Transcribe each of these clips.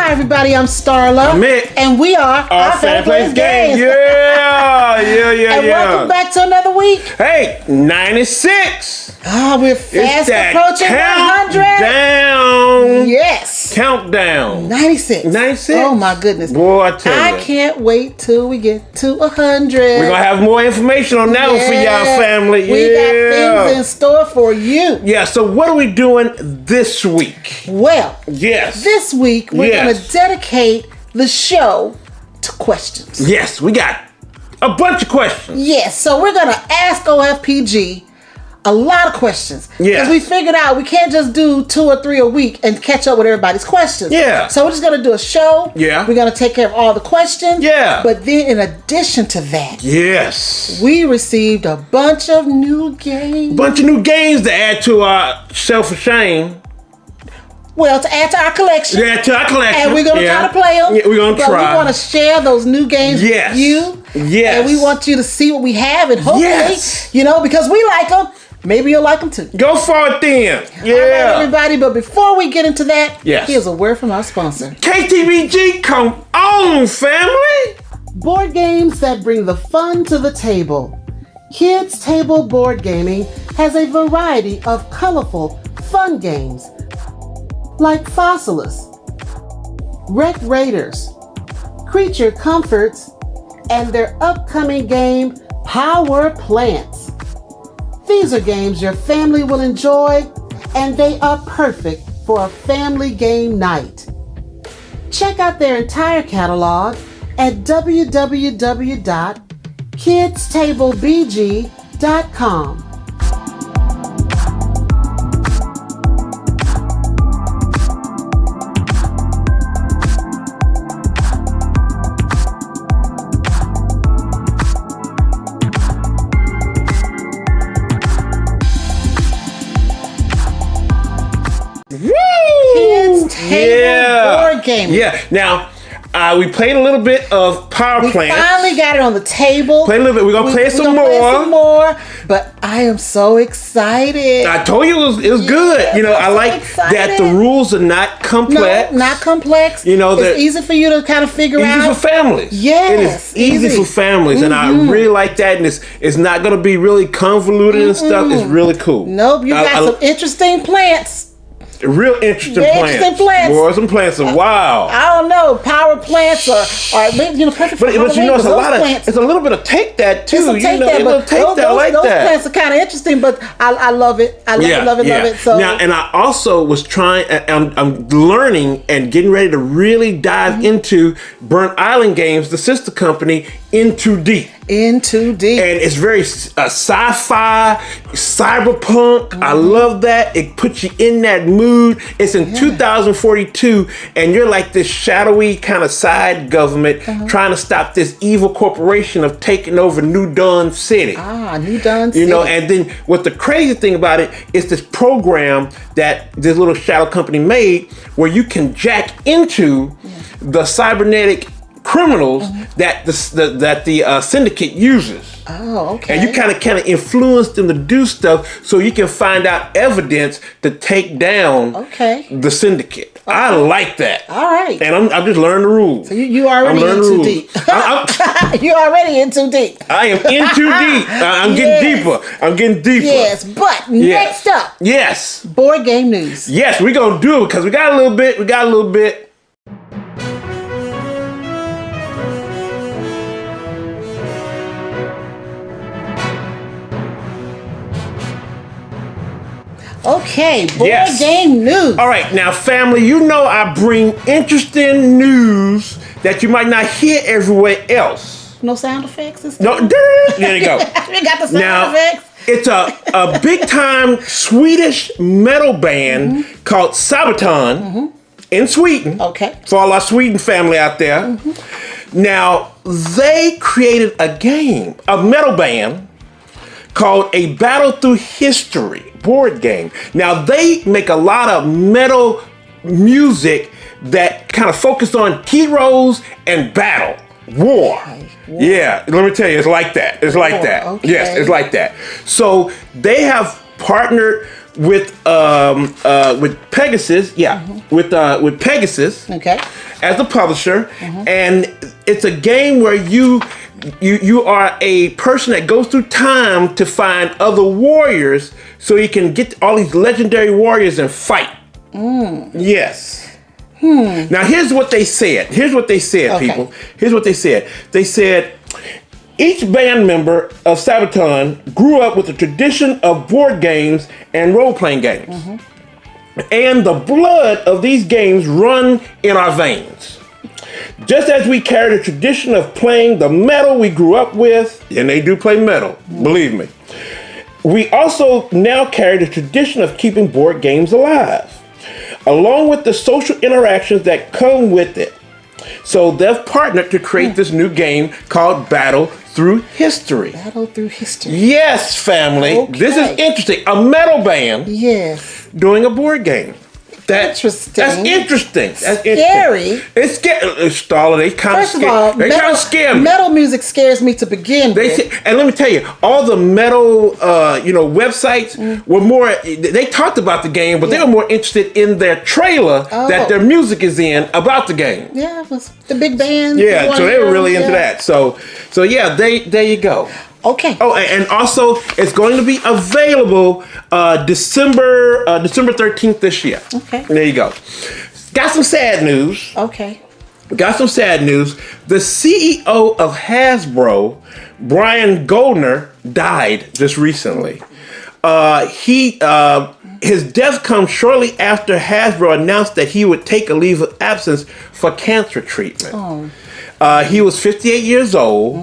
Hi, everybody. I'm Starla. I'm Mik. And we are Our Fan Plays Games. Yeah. And welcome back to another week. Hey, 96. We're fast approaching 100. Countdown. Yes. Countdown. 96. 96. Oh, my goodness. Boy, I tell you. I can't wait till we get to 100. We're going to have more information on that one for y'all, family. We got things in store for you. Yeah, so what are we doing this week? Well, yes. This week we're going to dedicate the show to questions. Yes, we got a bunch of questions. Yes, so we're going to ask OFPG a lot of questions. Yeah. Because we figured out we can't just do 2 or 3 a week and catch up with everybody's questions. Yeah. So we're just going to do a show. Yeah. We're going to take care of all the questions. Yeah. But then in addition to that, yes, we received a bunch of new games. Bunch of new games to add to our shelf of shame. Well, to add to our collection. Yeah, to our collection. And we're going to try to play them. Yeah, we're going to try. We want to share those new games with you. Yes. And we want you to see what we have and hopefully, because we like them, maybe you'll like them too. Go for it then. Yeah. All right, everybody. But before we get into that, yes, here's a word from our sponsor. KTBG, come on, family. Board games that bring the fun to the table. Kids Table Board Gaming has a variety of colorful, fun games like Fossilis, Wreck Raiders, Creature Comforts, and their upcoming game, Power Plants. These are games your family will enjoy, and they are perfect for a family game night. Check out their entire catalog at www.kidstablebg.com. Board gaming. Yeah. Now, we played a little bit of Power Plants. We finally got it on the table. Play a little bit. We're gonna play some more. But I am so excited. I told you it was good. I like that the rules are not complex. No, not complex. It's easy for you to kind of figure out. Easy for families. Yes. It is easy for families. And I really like that. And it's not gonna be really convoluted and stuff. It's really cool. Nope, you got some interesting plants. Real interesting plants. Boy, some plants are wild. I don't know, power plants or perfect for Halloween, it's a little bit of take that too. Those plants are kind of interesting, but I love it. I love it. So now, and I also was trying. I'm learning and getting ready to really dive into Burnt Island Games, the sister company, In Too Deep. In Too Deep. And it's very sci-fi, cyberpunk. I love that. It puts you in that mood. It's in 2042, and you're like this shadowy kind of side government trying to stop this evil corporation of taking over New Dawn City. New Dawn City. And then what the crazy thing about it is this program that this little shadow company made where you can jack into the cybernetic criminals that the syndicate uses. Oh, okay. And you kind of influence them to do stuff so you can find out evidence to take down the syndicate. Okay. I like that. All right. And I'm just learning the rules. So you already in too deep. You're already in too deep. I am in too deep. I'm getting deeper. Yes, but next up. Yes. Board game news. Yes, we're going to do it because we got a little bit. Okay, board game news. All right, now family, I bring interesting news that you might not hear everywhere else. No sound effects? No, there you go. We got the sound effects. It's a big time Swedish metal band called Sabaton in Sweden. Okay. For all our Sweden family out there. Now, they created a game, a metal band called A Battle Through History board game. Now, they make a lot of metal music that kind of focus on heroes and battle. War. Yeah, let me tell you, it's like that. Okay. Yes, it's like that. So they have partnered with Pegasus, with Pegasus, Okay. as the publisher, and it's a game where you are a person that goes through time to find other warriors, so you can get all these legendary warriors and fight. Yes. Now here's what they said. Okay. People. Here's what they said. They said, each band member of Sabaton grew up with a tradition of board games and role-playing games. And the blood of these games run in our veins. Just as we carry the tradition of playing the metal we grew up with, and they do play metal, believe me, we also now carry the tradition of keeping board games alive, along with the social interactions that come with it. So they've partnered to create this new game called Battle Through History. Battle Through History. Yes, family. Okay. This is interesting. A metal band Yes. doing a board game. Interesting. That's interesting. That's Scary. It's scary. Starla, they kind of First of all, They kind of scare me. metal music scares me to begin with. And let me tell you, all the metal, websites were more. They talked about the game, but they were more interested in their trailer that their music is in about the game. Yeah, it was the big band. Yeah, so they were really into that. So yeah, there you go. Okay. Oh, and also it's going to be available December 13th this year. Okay. There you go. Got some sad news. Okay. The CEO of Hasbro, Brian Goldner, died just recently. His death comes shortly after Hasbro announced that he would take a leave of absence for cancer treatment. He was 58 years old,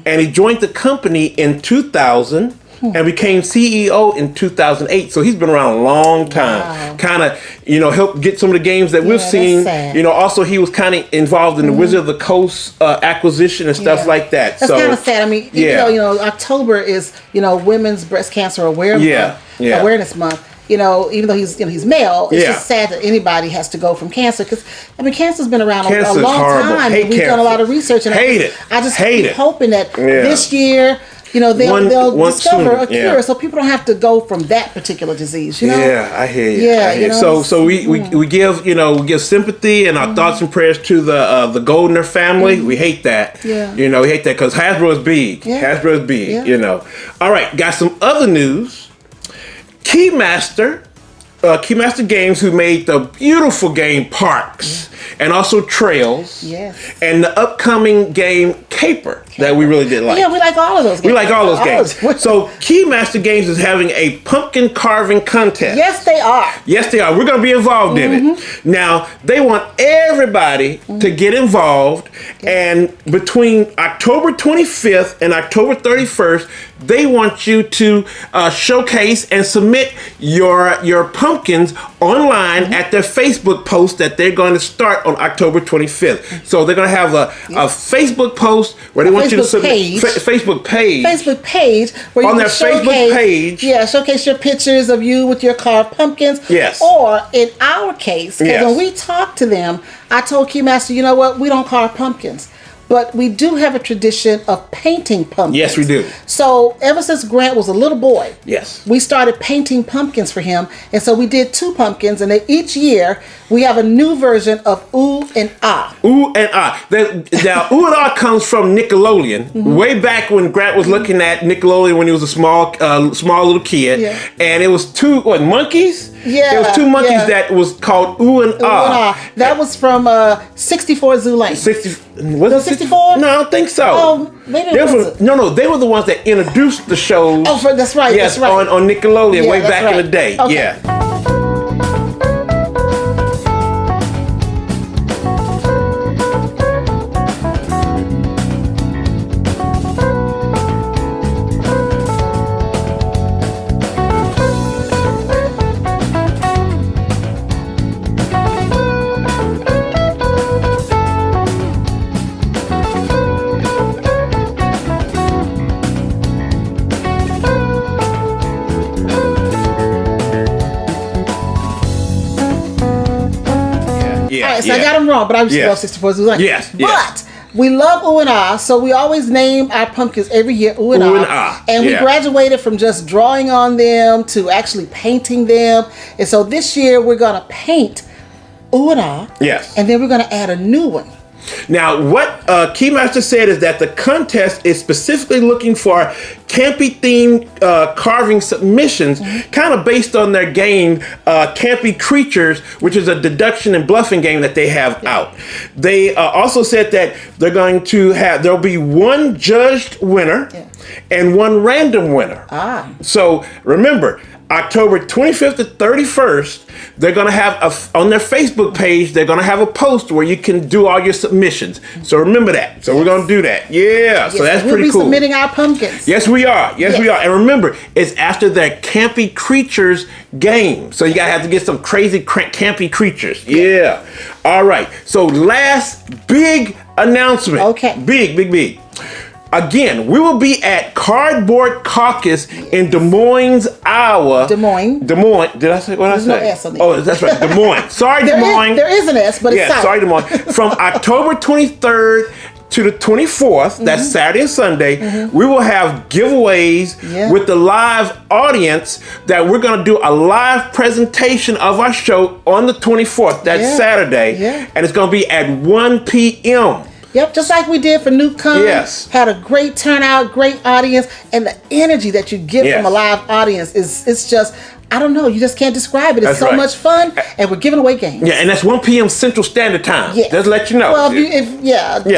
and he joined the company in 2000 and became CEO in 2008. So he's been around a long time. Wow. Kind of, helped get some of the games that we've seen. Sad. Also he was kind of involved in the Wizard of the Coast acquisition and stuff like that. That's kind of sad. I mean, October is, Women's Breast Cancer Awareness Month. Even though he's male, it's just sad that anybody has to go from cancer, because cancer's been around a long time. Hate We've cancer. done a lot of research, and I just keep hoping that this year, they'll discover a cure, so people don't have to go from that particular disease. Yeah, I hear you. Yeah, I hear you. So we give sympathy and our thoughts and prayers to the Goldner family. We hate that. Yeah. We hate that because Hasbro is big. Yeah. Hasbro is big. Yeah. All right, got some other news. Keymaster Games, who made the beautiful game Parks and also Trails, and the upcoming game Caper that we really did like. Yeah, we like all of those games. We like all those games. So Keymaster Games is having a pumpkin carving contest. Yes, they are. Yes, they are. We're going to be involved in it. Now, they want everybody to get involved, and between October 25th and October 31st, they want you to showcase and submit your pumpkins online at their Facebook post that they're going to start on October 25th. So they're going to have a Facebook post where they want you to submit Facebook page where you on can their Facebook page. Yeah, showcase your pictures of you with your carved pumpkins. Yes. Or in our case, because when we talked to them, I told Keymaster, you know what, we don't carve pumpkins, but we do have a tradition of painting pumpkins. Yes, we do. So ever since Grant was a little boy, yes, we started painting pumpkins for him. And so we did 2 pumpkins, and then each year we have a new version of Ooh and Ah. Ooh and Ah. Now, Ooh and Ah comes from Nickelodeon. Way back when Grant was looking at Nickelodeon when he was a small little kid. Yeah. And it was 2 monkeys? Yeah. It was 2 monkeys that was called Ooh and Ah. That was from 64 Zoo Lane. 64? No, I don't think so. Oh, maybe it wasn't. No, they were the ones that introduced the shows. Oh, that's right. Yes, that's right. on Nickelodeon way that's back right. in the day. Okay. Yeah. All right, so I got them wrong, but I used to love 64 Zoo Lane. Yes. But We love ooh and ah, so we always name our pumpkins every year ooh and ah. And we graduated from just drawing on them to actually painting them. And so this year we're going to paint ooh and ah. Yes. And then we're going to add a new one. Now, what Keymaster said is that the contest is specifically looking for campy themed carving submissions, kind of based on their game, Campy Creatures, which is a deduction and bluffing game that they have out. They also said that they're going to have, there'll be one judged winner and one random winner. So remember, October 25th to 31st, they're going to have on their Facebook page, they're going to have a post where you can do all your submissions. So remember that. So we're going to do that. Yeah. So that's pretty cool. We'll be submitting our pumpkins. Yes, we are. Yes, we are. And remember, it's after that Campy Creatures game. So you got to have to get some crazy campy creatures. Yeah. All right. So last big announcement. Okay. Big. Again, we will be at Cardboard Caucus in Des Moines, Iowa. Des Moines. Did I say what There's I said? No S on it. Oh, that's right. Des Moines. Sorry, Des Moines. There is an S, but it's silent. Sorry, Des Moines. From October 23rd to the 24th, that's Saturday and Sunday, we will have giveaways with the live audience that we're going to do a live presentation of our show on the 24th. That's Saturday. And it's going to be at 1 p.m. Yep, just like we did for Newcomb. Yes. Had a great turnout, great audience, and the energy that you get from a live audience it's just, I don't know, you just can't describe it. It's so much fun, and we're giving away games. Yeah, and that's 1 p.m. Central Standard Time. Yeah. Just let you know. Well, if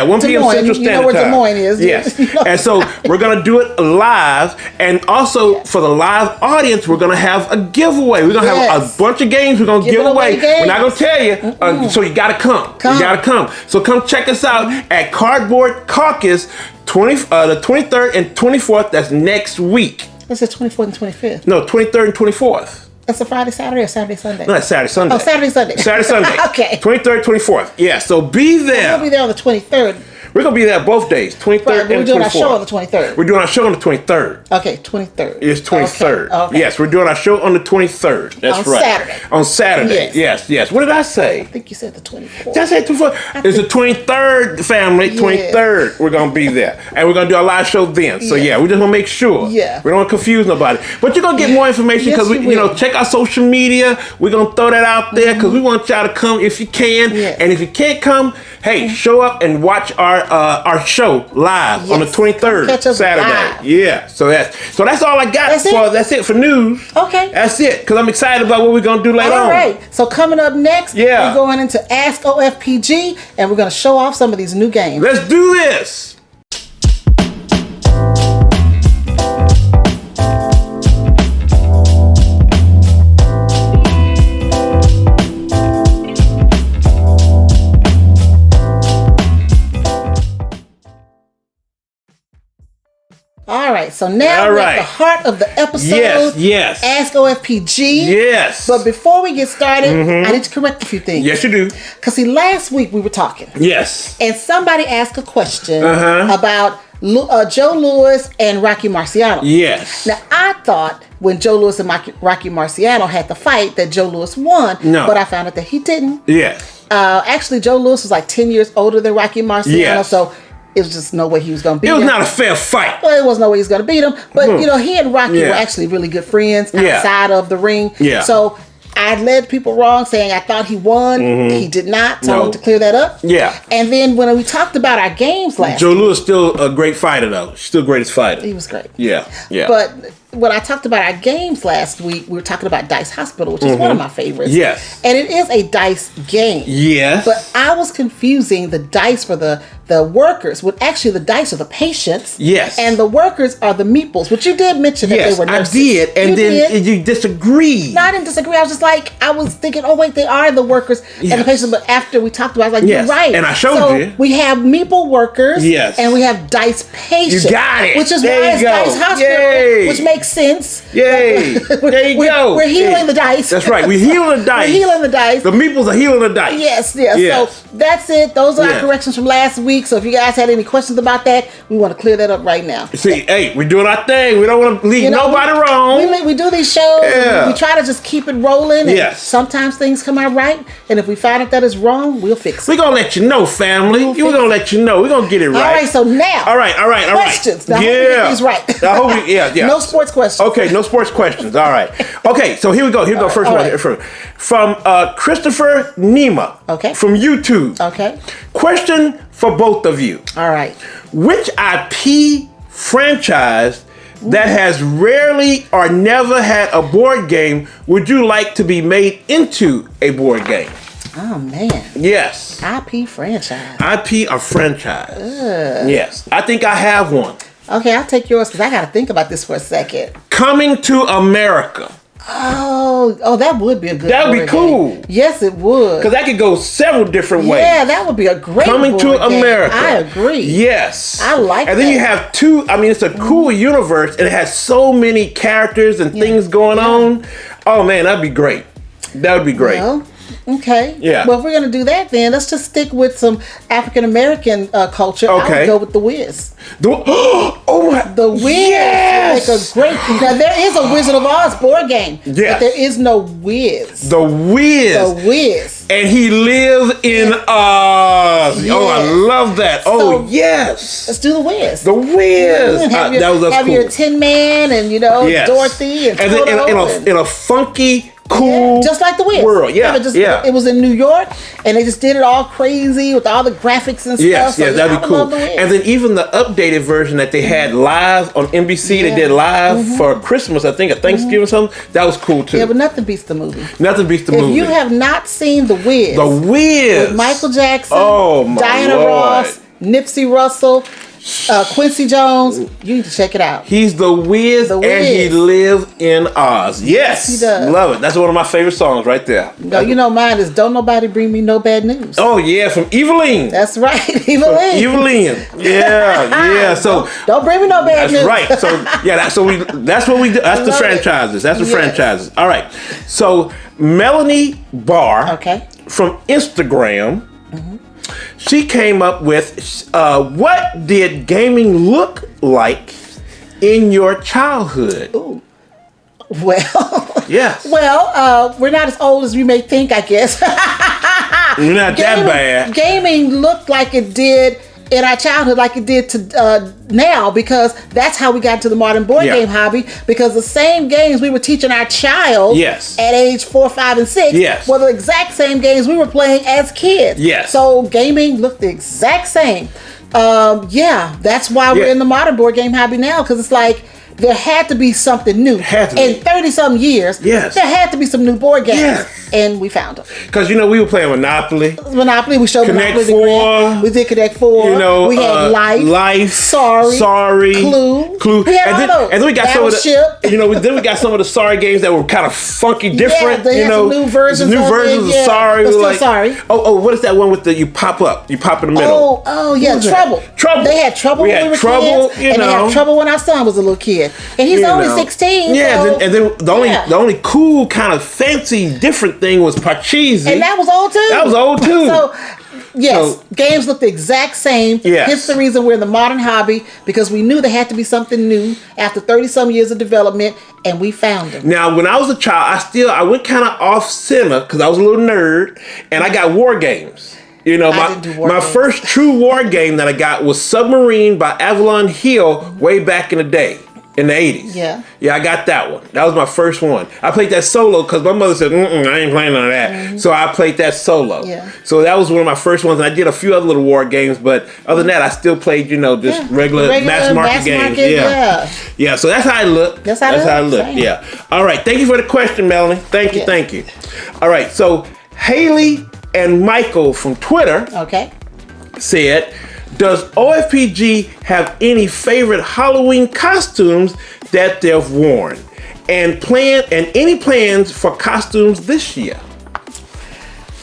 1 p.m. Central Standard Time. You know where Des Moines is. Yes. You know. And so we're going to do it live, and also for the live audience, we're going to have a giveaway. We're going to have a bunch of games we're going to give away. We're not going to tell you, so you got to come. You got to come. So come check us out at Cardboard Caucus, the 23rd and 24th. That's next week. It's the 24th and 25th. No, 23rd and 24th. That's a Friday, Saturday, or Saturday, Sunday? No, that's Saturday, Sunday. Oh, Saturday, Sunday. Saturday, Sunday. Okay. 23rd, 24th. Yeah, so be there. We'll be there on the 23rd. We're going to be there both days, 23rd and 24th. We're doing our show on the 23rd. We're doing our show on the 23rd. Okay, 23rd. It's 23rd. Okay. Yes, we're doing our show on the 23rd. That's right. Saturday. On Saturday. Yes. What did I say? I think you said the 24th. Did I say 24th? It's the 23rd, family. 23rd. We're going to be there. And we're going to do our live show then. So, we just want to make sure. Yeah. We don't want to confuse nobody. But you're going to get more information because, check our social media. We're going to throw that out there because we want y'all to come if you can. Yes. And if you can't come, hey, show up and watch our show live on the 23rd, Saturday. Live. Yeah. So that's all I got. That's it for news. Okay. That's it. Because I'm excited about what we're going to do later on. All right. So coming up next, we're going into Ask OFPG, and we're going to show off some of these new games. Let's do this. All right, so now we're at the heart of the episode. Yes. Ask OFPG. Yes. But before we get started, I need to correct a few things. Yes, you do. Because last week we were talking. Yes. And somebody asked a question about Joe Louis and Rocky Marciano. Yes. Now, I thought when Joe Louis and Rocky Marciano had the fight that Joe Louis won. No. But I found out that he didn't. Yes. Actually, Joe Louis was like 10 years older than Rocky Marciano. So it was just no way he was going to beat him. It was not a fair fight. Well, it was no way he was going to beat him. But, he and Rocky were actually really good friends outside of the ring. Yeah. So I led people wrong saying I thought he won. He did not. So I wanted to clear that up. Yeah. And then when we talked about our games last Joe Louis still a great fighter, though. Still greatest fighter. He was great. Yeah. But when I talked about our games last week, we were talking about Dice Hospital, which is one of my favorites. Yes. And it is a dice game. Yes. But I was confusing the dice for the workers with actually the dice are the patients. Yes. And the workers are the meeples, which you did mention that they were nurses. I did. And you disagreed. No, I didn't disagree. I was just like, I was thinking, oh, wait, they are the workers and the patients. But after we talked about it, I was like, you're right. And I showed you. We have meeple workers. Yes. And we have dice patients. You got it. Which is there why it's Dice Hospital, which makes sense. Yay. There you go. We're healing the dice. That's right. We're healing the dice. We're healing the dice. The meeples are healing the dice. Yes. So that's it. Those are our corrections from last week. week. So if you guys had any questions about that, we want to clear that up right now. See, hey, we're doing our thing. We don't want to leave nobody wrong. We do these shows. Yeah. We try to just keep it rolling. And yes. Sometimes things come out right. And if we find out that it's wrong, we'll fix it. We're going to let you know, family. We're going to let you know. We're going to get it right. All right, so now. All right. Questions. Now, I hope we get these right. I hope yeah. No sports questions. Okay, no sports questions. All right. Okay, so here we go. First one. Right. From Christopher Nema. Okay. From YouTube. Okay. Question for both of you. All right. Which IP franchise that has rarely or never had a board game would you like to be made into a board game? Oh, man. Yes. IP franchise. IP or franchise. Yes. I think I have one. Okay, I'll take yours because I got to think about this for a second. Coming to America. Oh, that would be a good. That would be cool. Game. Yes, it would. Because that could go several different ways. Yeah, that would be a great. Coming to America. I agree. Yes, I like. And then you have two. I mean, it's a cool universe, and it has so many characters and things going on. Oh man, that'd be great. That would be great. Well, okay. Yeah. Well, if we're gonna do that, then let's just stick with some African American culture. Okay. I would go with the Wiz. Oh my! The Wiz. Yes. Like a great. Now there is a Wizard of Oz board game. Yes. But there is no Wiz. The Wiz. The Wiz. And he lives in Oz. Yes. Oh, I love that. Oh, yes. Let's do the Wiz. The Wiz. Have Have your Tin Man and yes. Dorothy and then in a funky. Cool, just like the Wiz world, It was in New York, and they just did it all crazy with all the graphics and stuff. Yes, that'd be cool. And then even the updated version that they had live on NBC, they did live for Christmas, I think, at Thanksgiving or something. That was cool too. Yeah, but nothing beats the movie. Nothing beats the movie. If you have not seen The Wiz, with Michael Jackson, my Diana Lord. Ross, Nipsey Russell, Quincy Jones, you need to check it out. He's the Wiz, and he lives in Oz. Yes, he does. Love it. That's one of my favorite songs right there. No, you know mine is "Don't Nobody Bring Me No Bad News." Oh yeah, from Eveline. That's right, Eveline. Eveline. Yeah. So don't bring me no bad news. That's right. So that's what we do. That's the franchises. That's the franchises. All right. So Melanie Barr. Okay. From Instagram. She came up with what did gaming look like in your childhood? Ooh. Well, yes. Well, we're not as old as we may think, I guess. We're not that bad. Gaming looked like it did in our childhood, like it did to now, because that's how we got to the modern board game hobby. Because the same games we were teaching our child at age 4, 5, and 6 were the exact same games we were playing as kids. Yes. So gaming looked the exact same. That's why we're in the modern board game hobby now, because it's like there had to be something new. In 30-something years, there had to be some new board games. And we found them. Because, we were playing Monopoly. We showed Connect Monopoly. 4. We did Connect 4. We had Life. Sorry. Clue. We had all those. And then we got some of the, then we got some of the Sorry games that were kind of funky, different. They had some new versions. Of Sorry. But still Sorry. Oh, what is that one with the you pop up? You pop in the middle. Oh yeah, Trouble. They had Trouble when we were kids. And they had Trouble when our son was a little kid. And he's only 16. Yeah, and then the only cool kind of fancy different thing was Parcheesi. And that was old too. So yes, games look the exact same. Yes. Hence the reason we're in the modern hobby, because we knew there had to be something new after 30-some years of development, and we found them. Now, when I was a child, I went kind of off center because I was a little nerd, and I got war games. My first true war game that I got was Submarine by Avalon Hill way back in the day. In the 80s. Yeah, I got that one. That was my first one. I played that solo because my mother said, I ain't playing none of that. So I played that solo. So that was one of my first ones. And I did a few other little war games, but other than that, I still played, just regular mass market games. Yeah, so that's how I look. That's how I look. Yeah. All right. Thank you for the question, Melanie. Thank you. All right. So Haley and Michael from Twitter said, does OFPG have any favorite Halloween costumes that they've worn, and any plans for costumes this year?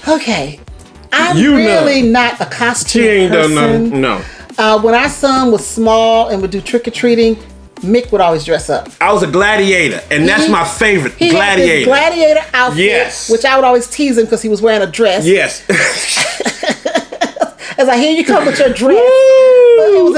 Okay, I'm really not a costume She ain't person. done no. When our son was small and would do trick or treating, Mick would always dress up. I was a gladiator, and that's my favorite. He gladiator. Had this gladiator outfit, which I would always tease him because he was wearing a dress. Yes. As I hear you come with your dress.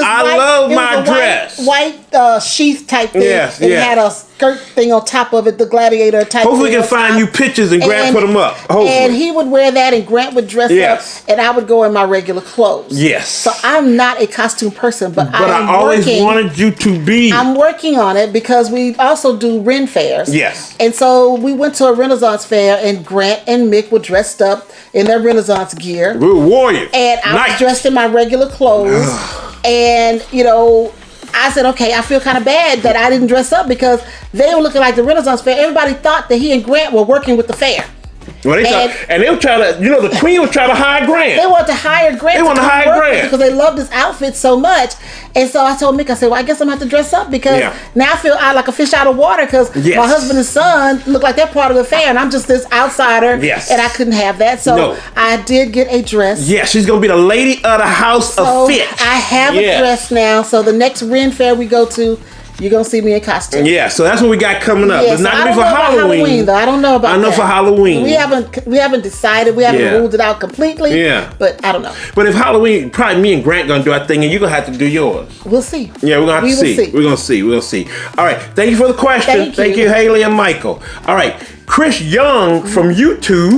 I love my dress. White sheath type thing. Yes, it had a skirt thing on top of it, the gladiator type. Hopefully we can find you pictures and Grant put them up. Hopefully. And he would wear that and Grant would dress up and I would go in my regular clothes. Yes. So I'm not a costume person, but I always wanted you to be. I'm working on it because we also do Ren fairs. Yes. And so we went to a Renaissance fair and Grant and Mik were dressed up in their Renaissance gear. We were warriors. And I was dressed in my regular clothes. And, you know, I said, okay, I feel kind of bad that I didn't dress up because they were looking like the Renaissance fair. Everybody thought that he and Grant were working with the fair. Well, they were trying to, you know, the queen was trying to hire Grant. They wanted to hire Grant. They wanted to hire Grant because they loved his outfit so much. And so I told Mik, I said, well, I guess I'm going to have to dress up because now I feel like a fish out of water because my husband and son look like they're part of the fair and I'm just this outsider. Yes. And I couldn't have that. So I did get a dress. Yeah, she's going to be the lady of the house of fit. I have a dress now. So the next Ren fair we go to, you're going to see me in costume. Yeah, so that's what we got coming up. It's not going to be for Halloween. Though. I don't know about that. I know for Halloween. We haven't decided. We haven't ruled it out completely. Yeah. But I don't know. But if Halloween, probably me and Grant going to do our thing and you're going to have to do yours. We'll see. Yeah, we're going to have to see. We're going to see. We'll see. All right. Thank you for the question. Thank you, Haley and Michael. All right. Chris Young from YouTube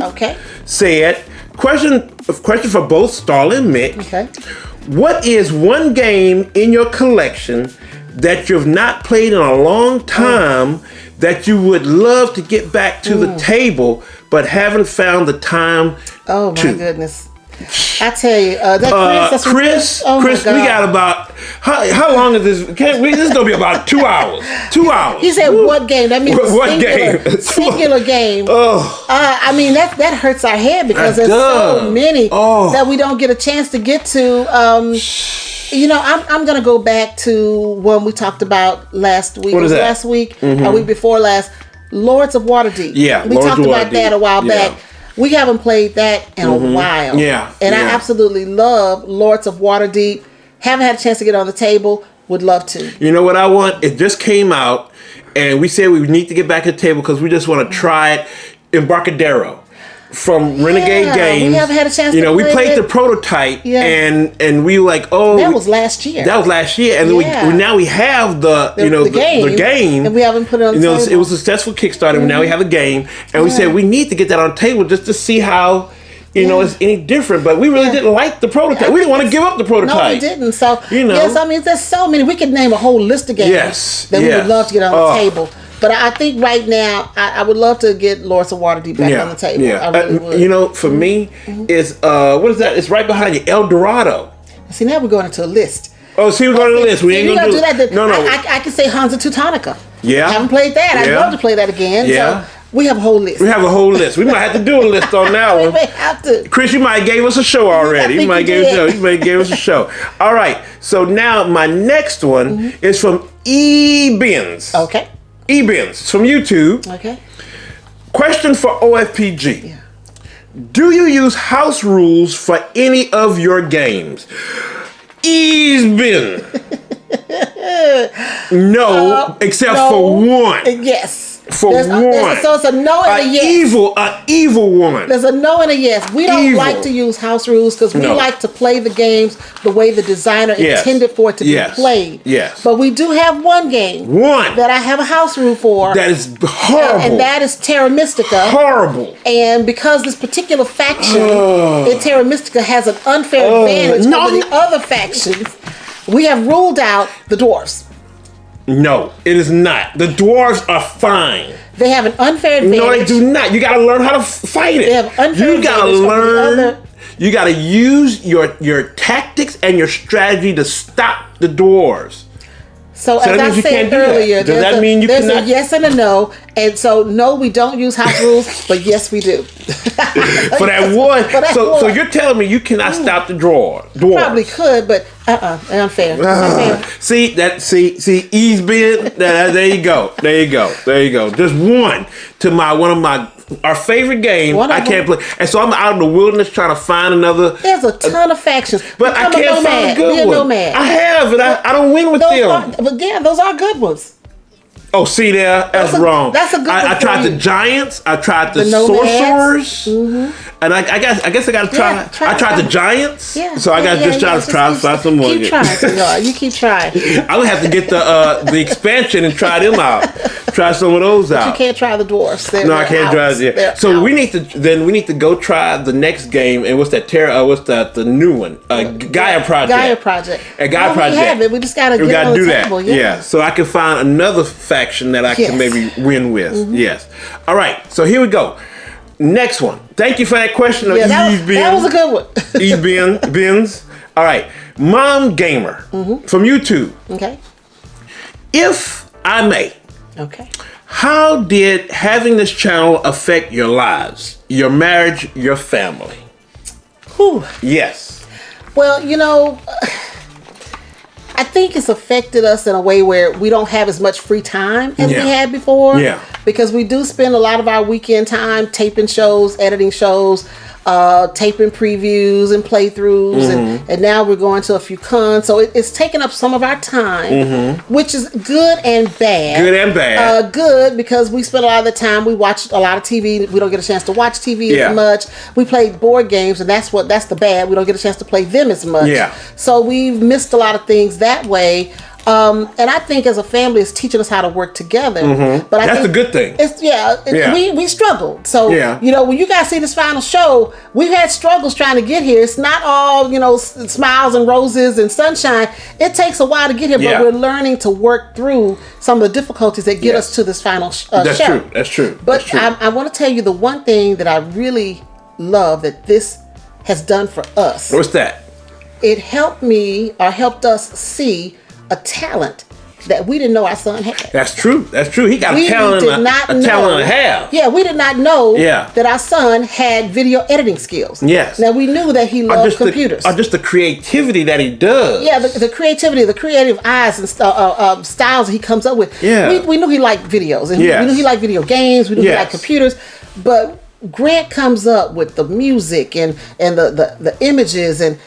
said, question for both Starla and Mik. Okay. What is one game in your collection that you've not played in a long time that you would love to get back to the table but haven't found the time to? My goodness. I tell you, Chris, we got about how long is this? This is gonna be about 2 hours. 2 hours. He said, "What game?" That means what game? Singular game. I mean that hurts our head because there's so many that we don't get a chance to get to. You know, I'm gonna go back to one we talked about last week. What is that? Last week, a week before last, Lords of Waterdeep. Yeah, we talked about that a while back. We haven't played that in a while. Yeah. And I absolutely love Lords of Waterdeep. Haven't had a chance to get on the table. Would love to. You know what I want? It just came out, and we said we need to get back to the table because we just want to try it. Embarcadero from Renegade Games. We haven't had a chance to play we played the prototype, and we were like, that was last year. That was last year, and then now we have the game, and we haven't put it on the table. It was a successful Kickstarter, and now we have a game, and we said we need to get that on the table just to see how it's any different. But we really didn't like the prototype. We didn't want to give up the prototype. No, we didn't. So yes, I mean, there's so many. We could name a whole list of games that we would love to get on the table. But I think right now, I would love to get Lords of Waterdeep back on the table. Yeah. I really would. You know, for me, it's, what is that? It's right behind you, El Dorado. See, now we're going into a list. Oh, see, we're going to the list. We ain't going to do that. No. I can say Hansa Teutonica. Yeah. I haven't played that. I'd love to play that again. Yeah. So we have a whole list. We have a whole list. We might have to do a list on that one. We may have to. Chris, you might have gave us a show already. You might have gave us a show. All right. So now my next one is from E-Bins. Okay. E-Bins from YouTube. Okay. Question for OFPG. Yeah. Do you use house rules for any of your games? E-Bin. No, except for one. Yes. For one. So it's a no and a yes. An evil woman. There's a no and a yes. We don't like to use house rules because we like to play the games the way the designer intended for it to be played. Yes. But we do have one game. That I have a house rule for. That is horrible. And that is Terra Mystica. Horrible. And because this particular faction in Terra Mystica has an unfair advantage over the other factions, we have ruled out the dwarves. No, it is not. The dwarves are fine. They have an unfair advantage. No, they do not. You got to learn how to fight it. They have unfair advantage. You got to learn. You got to use your tactics and your strategy to stop the dwarves. So as I said earlier, does that mean you cannot? There's a yes and a no, and so no, we don't use house rules, but yes, we do. For that one. So you're telling me you cannot stop the dwarves? Probably could, but unfair. See, ease bid. There you go. Just one to one of our favorite game. I can't play, and so I'm out in the wilderness trying to find another. There's a ton of factions, but I can't find a good one. I have, and I don't win with them. But yeah, those are good ones. Oh, see there? That's wrong. That's a good one I tried for the you. giants. I tried the nomads. sorcerers. And I guess I got to try. I tried the giants. Yeah. So I got to just try some more. Keep trying, senor. You keep trying. I'm gonna have to get the expansion and try them out. Try some of those out. You can't try the dwarfs. No, I can't try it. Yeah. So we need to go try the next game. And what's that? The new one? Gaia Project. Gaia Project. Gaia Project. We have it. We just gotta get on the table. Yeah. So I can find another faction that I can maybe win with. Mm-hmm. Yes. All right. So here we go. Next one. Thank you for that question. Yeah, that was a good one. Eve Benz. All right. Mom Gamer from YouTube. Okay. If I may. Okay. How did having this channel affect your lives, your marriage, your family? Whew. Yes. Well, I think it's affected us in a way where we don't have as much free time as we had before. Yeah. Because we do spend a lot of our weekend time taping shows, editing shows, taping previews and playthroughs, and now we're going to a few cons. So it's taking up some of our time, which is good and bad. Good and bad. Good because we spend a lot of the time, we watch a lot of TV. We don't get a chance to watch TV as much. We play board games, and that's the bad. We don't get a chance to play them as much. Yeah. So we've missed a lot of things that way. And I think as a family, it's teaching us how to work together. But I That's think a good thing. We struggled. So Yeah. when you guys see this final show, we've had struggles trying to get here. It's not all smiles and roses and sunshine. It takes a while to get here, but we're learning to work through some of the difficulties that get us to this final show. That's true. But I want to tell you the one thing that I really love that this has done for us. What's that? It helped us see a talent that we didn't know our son had. That's true. He got a talent and a half. Yeah, we did not know Yeah. that our son had video editing skills. Yes. Now we knew that he loved computers. Or just the creativity that he does. Yeah, the creativity, the creative eyes and styles he comes up with. Yeah. We knew he liked videos, and Yes. we knew he liked video games. We knew he Yes. liked computers, but Grant comes up with the music and the images, and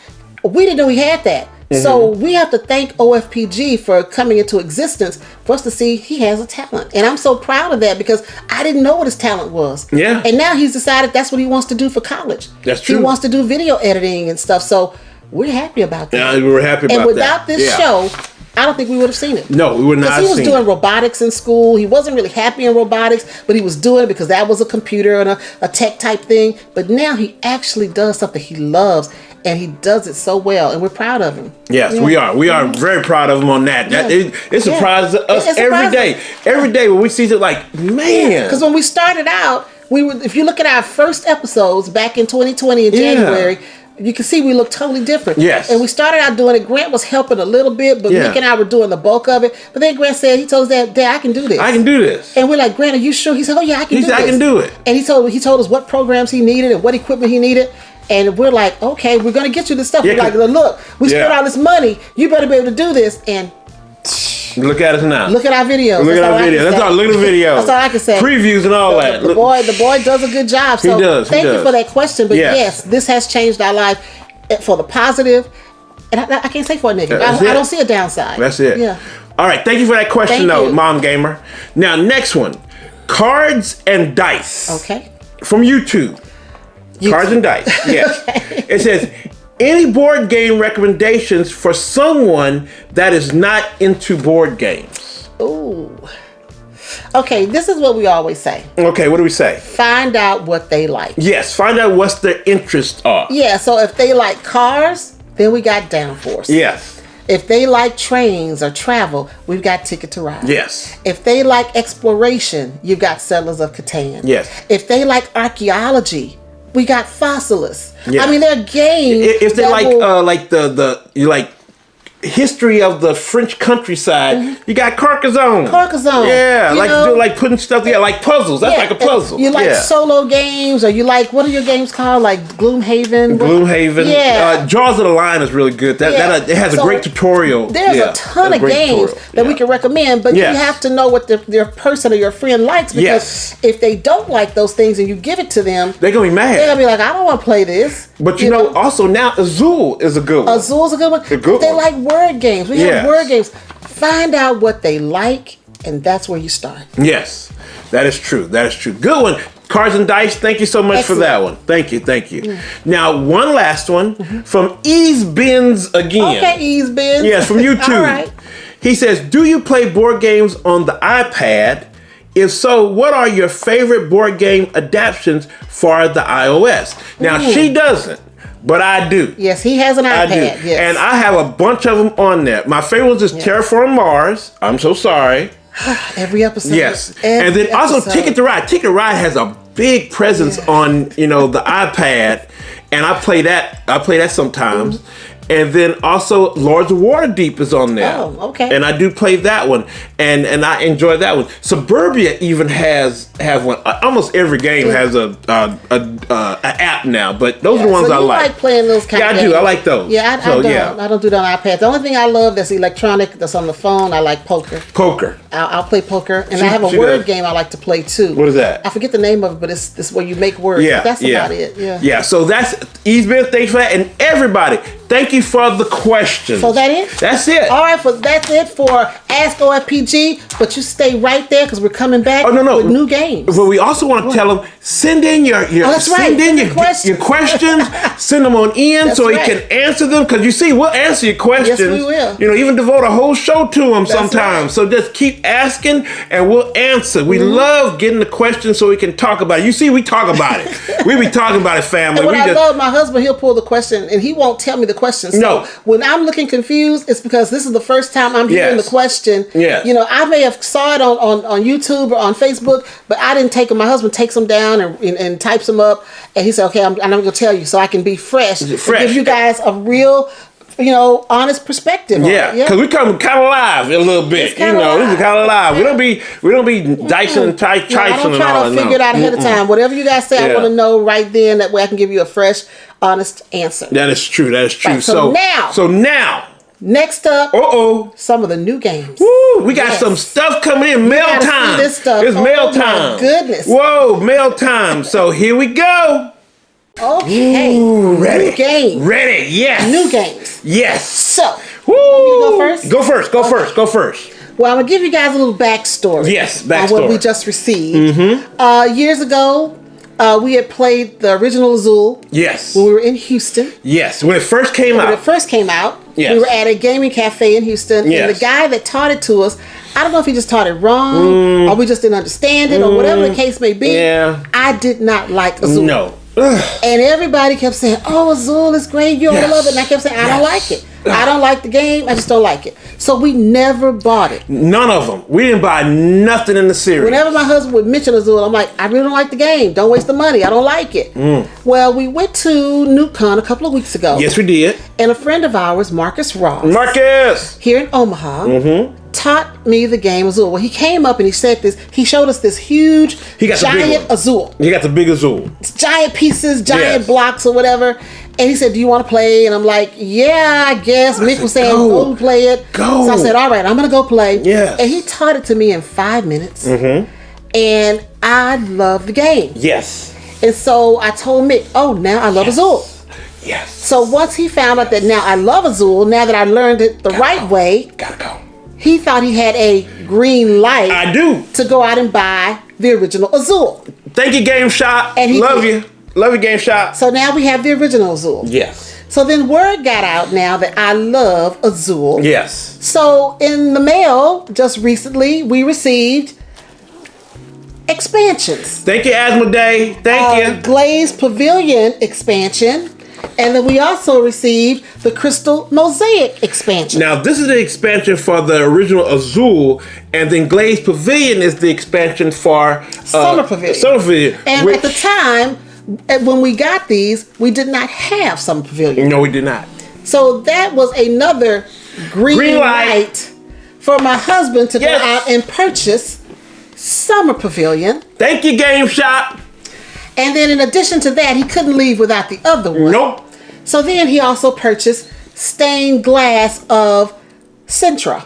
we didn't know he had that. So we have to thank OFPG for coming into existence for us to see he has a talent. And I'm so proud of that because I didn't know what his talent was. Yeah. And now he's decided that's what he wants to do for college. That's true. He wants to do video editing and stuff. So we're happy about that. Yeah, we're happy about that. And without this show, I don't think we would have seen it. No, we would not have seen it. Because he was doing robotics in school. He wasn't really happy in robotics, but he was doing it because that was a computer and a tech type thing. But now he actually does something he loves, and he does it so well, and we're proud of him. Yes, we are. We are very proud of him on that. It surprises us every day. Every day when we see it, like, man. Because when we started out, if you look at our first episodes back in 2020 in January, you can see we look totally different. Yes. And we started out doing it. Grant was helping a little bit, but Mick and I were doing the bulk of it. But then Grant said, he told us that, Dad, I can do this. I can do this. And we're like, Grant, are you sure? He said, oh yeah, I can do this. I can do it. And he told us what programs he needed and what equipment he needed. And we're like, okay, we're going to get you this stuff. We're like, look, we spent all this money. You better be able to do this. And look at us now. Look at our videos. Look at our videos. Look at the videos. That's all I can say. Previews and all that. The boy does a good job. So he does. Thank you for that question. But yes, this has changed our life for the positive. And I can't say for a negative. I don't see a downside. That's it. Yeah. All right. Thank you for that question, Mom Gamer. Now, next one. Cards and Dice. Okay. From YouTube. Cards and Dice. Yes. Okay. It says, any board game recommendations for someone that is not into board games? Ooh. Okay, this is what we always say. Okay, what do we say? Find out what they like. Yes, find out what their interests are. Yeah, so if they like cars, then we got Downforce. Yes. If they like trains or travel, we've got Ticket to Ride. Yes. If they like exploration, you've got Settlers of Catan. Yes. If they like archaeology, we got Fossilis. Yes. I mean, they're games. If they like you like history of the French countryside, you got Carcassonne. Yeah, like putting stuff together, like puzzles. That's like a puzzle. You like solo games, or you like, what are your games called? Like Gloomhaven? Gloomhaven. Yeah. Jaws of the Lion is really good. It has a great tutorial. There's a ton of games that we can recommend, but you have to know what your person or your friend likes, because if they don't like those things and you give it to them, they're going to be mad. They're going to be like, I don't want to play this. But you know, also now Azul is a good one. Azul's a good one. They like word games. We have word games. Find out what they like and that's where you start. Yes, that is true. That is true. Good one. Cards and Dice, thank you so much for that one. Thank you, thank you. Mm. Now, one last one from Ease Bins again. Okay, Ease Bins. Yes, from YouTube. All right. He says, do you play board games on the iPad? If so, what are your favorite board game adaptations for the iOS? Now, she doesn't, but I do. Yes, he has an iPad. I do. Yes. And I have a bunch of them on there. My favorite one is Terraform Mars. I'm so sorry. Every episode. Yes. Every and then also episode. Ticket to Ride. Ticket to Ride has a big presence on, the iPad. And I play that sometimes. And then also Lords of Waterdeep is on there. Oh, okay. And I do play that one. And I enjoy that one. Suburbia even has one. Almost every game has a app now, but those are the ones so I you like. Playing those kind of games. I do. I like those. Yeah, I don't do that on iPad. The only thing I love that's electronic, that's on the phone, I like poker. Poker. I'll play poker, and I have a word game I like to play too. What is that? I forget the name of it, but it's this where you make words. Yeah, That's about it. Yeah. Yeah. So that's Eastman. Thanks for that, and everybody, thank you for the questions. So that it? That's it. All right, that's it for Ask OFPG. But you stay right there because we're coming back with new games. But we also want to tell them, send in your questions. Send them on in so he can answer them. Because you see, we'll answer your questions. Yes, we will. Even devote a whole show to them sometimes. Right. So just keep asking and we'll answer. We love getting the questions so we can talk about it. You see, we talk about it. We be talking about it, family. And I love my husband, he'll pull the question and he won't tell me the question. So when I'm looking confused, it's because this is the first time I'm hearing the question. Yes. I may have saw it on YouTube or on Facebook, but I didn't take them. My husband takes them down and types them up. And he said, okay, I'm going to tell you so I can be fresh. And give you guys a real, honest perspective. Yeah, because we come kind of live a little bit. This is kind of live. We don't be dicing and tricing I don't try to figure it out ahead of time. Whatever you guys say, I want to know right then. That way I can give you a fresh, honest answer. That is true. Right, so now. Next up, some of the new games. Woo, we got some stuff coming in. Mail time. This stuff. It's mail time. My goodness. Whoa, mail time. So here we go. Okay. Ooh, ready. New games. Ready, yes. New games. Yes. So, woo. Want me to go first? Go first. Well, I'm going to give you guys a little backstory. Yes, backstory. On what we just received. Years ago, we had played the original Azul. Yes. When we were in Houston. Yes, when it first came out. Yes. We were at a gaming cafe in Houston. Yes. And the guy that taught it to us, I don't know if he just taught it wrong or we just didn't understand it or whatever the case may be. Yeah. I did not like Azul. No. And everybody kept saying, oh, Azul is great. You're gonna love it. And I kept saying, I don't like it. I don't like the game. I just don't like it. So we never bought it. None of them. We didn't buy nothing in the series. Whenever my husband would mention Azul, I'm like, I really don't like the game. Don't waste the money. I don't like it. Well, we went to NewCon a couple of weeks ago. Yes, we did. And a friend of ours, Marcus Ross. Here in Omaha. Taught me the game Azul. Well, he came up and he said this. He showed us this huge, giant Azul. He got the big Azul. It's giant pieces, giant blocks or whatever. And he said, do you want to play? And I'm like, yeah, I guess. Mick was saying, go play it. Go. So I said, all right, I'm going to go play. Yes. And he taught it to me in 5 minutes. And I love the game. Yes. And so I told Mick, now I love Azul. Yes. So once he found out that now I love Azul, now that I learned it the right way. Gotta go. He thought he had a green light. I do. To go out and buy the original Azul. Thank you, Game Shop. And he love you. Love you, Game Shop. So now we have the original Azul. Yes. So then word got out now that I love Azul. Yes. So in the mail, just recently, we received expansions. Thank you, Asmodee. Thank you. Glazed Pavilion expansion. And then we also received the Crystal Mosaic expansion. Now, this is the expansion for the original Azul, and then Glazed Pavilion is the expansion for Summer Pavilion. Summer Pavilion. And at the time, when we got these, we did not have Summer Pavilion. No, we did not. So that was another green light for my husband to go out and purchase Summer Pavilion. Thank you, Game Shop. And then in addition to that, he couldn't leave without the other one. Nope. So then he also purchased stained glass of Centra.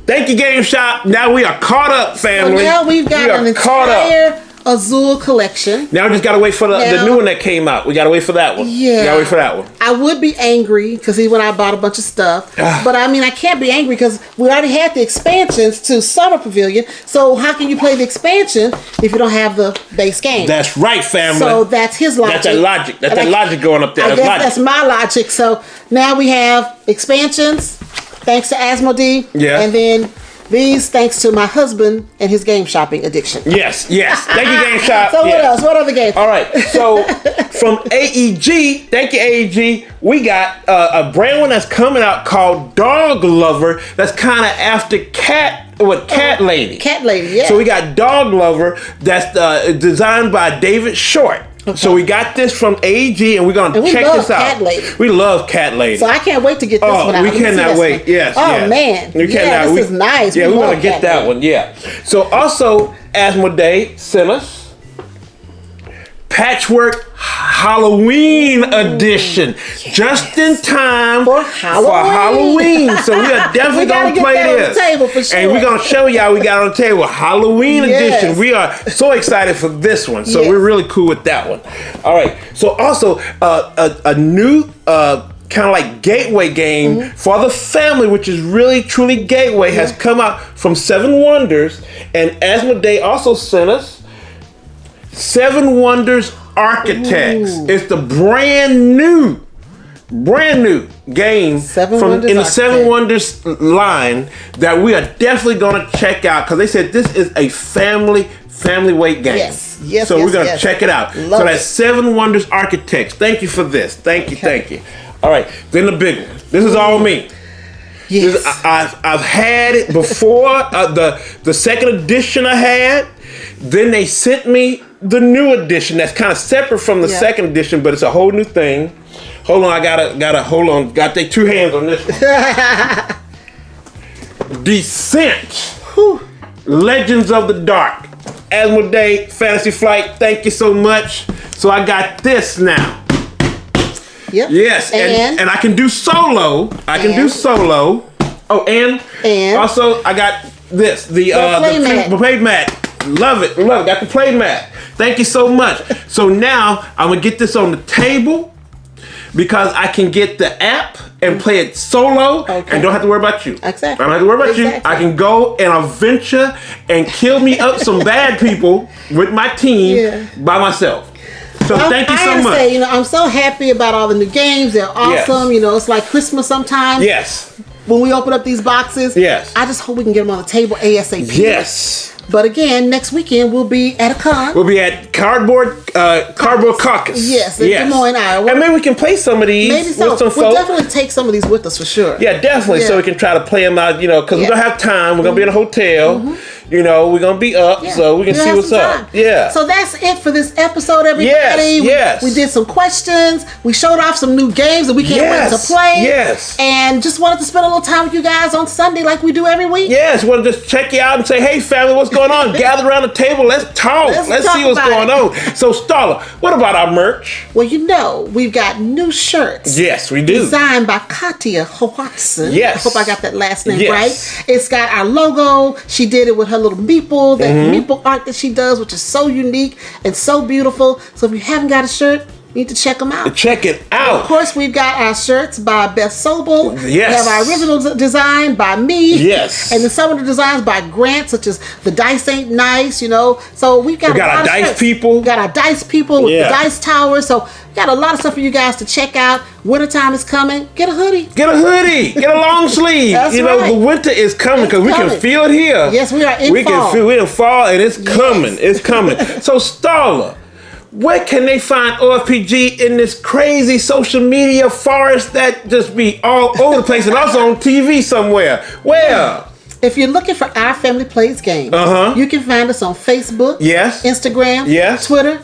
Thank you, Game Shop. Now we are caught up, family. So now we've got an entire Azul collection. Now we just gotta wait for the new one that came out. We gotta wait for that one. Yeah. We gotta wait for that one. I would be angry because he went out and bought a bunch of stuff. But I mean, I can't be angry because we already had the expansions to Summer Pavilion. So how can you play the expansion if you don't have the base game? That's right, family. So that's his logic. That's that logic. That's that logic going up there. That's my logic. So now we have expansions, thanks to Asmodee. Yeah. And then these, thanks to my husband and his game shopping addiction. Yes. Thank you, Game Shop. So what else? What other games? All right. So from AEG, thank you, AEG. We got a brand one that's coming out called Dog Lover. That's kind of after Cat Lady. Cat Lady, yeah. So we got Dog Lover that's designed by David Short. Okay. So we got this from AEG, and we're gonna check this out. Cat Lady. We love Cat Lady. So I can't wait to get this one out. We cannot wait. One. Yes. Oh man. We cannot. This is nice. Yeah, we're gonna get that one. Yeah. So also, Asmodee sent us Patchwork Halloween edition, just in time for Halloween. So we are definitely gonna play this. On the table for sure. And we're gonna show y'all we got on the table Halloween edition. We are so excited for this one. So we're really cool with that one. All right. So also a new kind of like gateway game for the family, which is really truly gateway, has come out from Seven Wonders, and Asmodee also sent us Seven Wonders Architects. It's the brand new game in the Seven Wonders line that we are definitely going to check out, because they said this is a family weight game. Yes. So we're going to check it out. So that's Seven Wonders Architects. Thank you for this. Thank you. All right, then the big one. This is all me. Yes. I've had it before. The second edition I had. Then they sent me the new edition that's kind of separate from the second edition, but it's a whole new thing. Hold on, I gotta hold on. Got they two hands on this one. Descent. Legends of the Dark. Asmodee Fantasy Flight. Thank you so much. So I got this now. Yep. Yes, and I can do solo. Do solo. Oh, and also I got this, the play mat. Love it. Got the play mat. Thank you so much. So now I'm gonna get this on the table, because I can get the app and play it solo and don't have to worry about you. Exactly. I don't have to worry about you. I can go and adventure and kill me up some bad people with my team by myself. So thank you so much. Say, I'm so happy about all the new games. They're awesome. Yes. It's like Christmas sometimes. Yes. When we open up these boxes. Yes. I just hope we can get them on the table ASAP. Yes. But again, next weekend we'll be at a con. We'll be at Cardboard Caucus. Yes, in Des Moines, Iowa. And maybe we can play some of these with some folks. We'll definitely take some of these with us for sure. Yeah, definitely. Yeah. So we can try to play them out, because we don't have time. We're going to be in a hotel. We're going to be up, so we can see what's up. Yeah. So that's it for this episode, everybody. Yes. We did some questions. We showed off some new games that we can't wait to play. Yes. And just wanted to spend a little time with you guys on Sunday like we do every week. Yes. Want to just check you out and say, hey, family, what's going on? Gather around the table. Let's talk. Let's see what's going on. So, Starla, what about our merch? Well, we've got new shirts. Yes, we do. Designed by Katia Watson. Yes. I hope I got that last name right. It's got our logo. She did it with her little meeple, that meeple art that she does, which is so unique and so beautiful. So if you haven't got a shirt, you need to check them out. Check it out. Of course, we've got our shirts by Beth Sobel. Yes. We have our original design by me. Yes. And then some of the designs by Grant, such as the dice ain't nice, So we got our dice people. We got our dice people with the dice tower. So we got a lot of stuff for you guys to check out. Wintertime is coming. Get a hoodie. Get a long sleeve. That's right. The winter is coming, because we can feel it here. Yes, we are in fall. We're in fall, and it's coming. It's coming. So, Starla, where can they find OFPG in this crazy social media forest that just be all over the place, and also on TV somewhere? Where? If you're looking for Our Family Plays Games, you can find us on Facebook, Instagram, Twitter,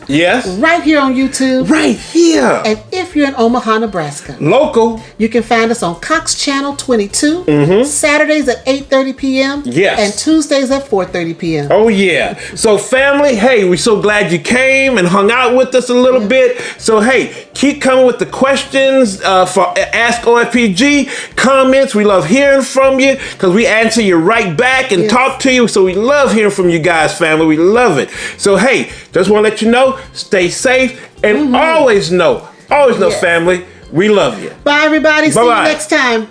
right here on YouTube, right here. And if you're in Omaha, Nebraska, local, you can find us on Cox Channel 22, Saturdays at 8:30 p.m. and Tuesdays at 4:30 p.m. Oh yeah. So family, hey, we're so glad you came and hung out with us a little bit. So hey, Keep coming with the questions for Ask OFPG. Comments. We love hearing from you because we answer you right back and talk to you. So we love hearing from you guys, family. We love it. So, hey, just want to let you know, stay safe and always know, family, we love you. Bye, everybody. See you next time.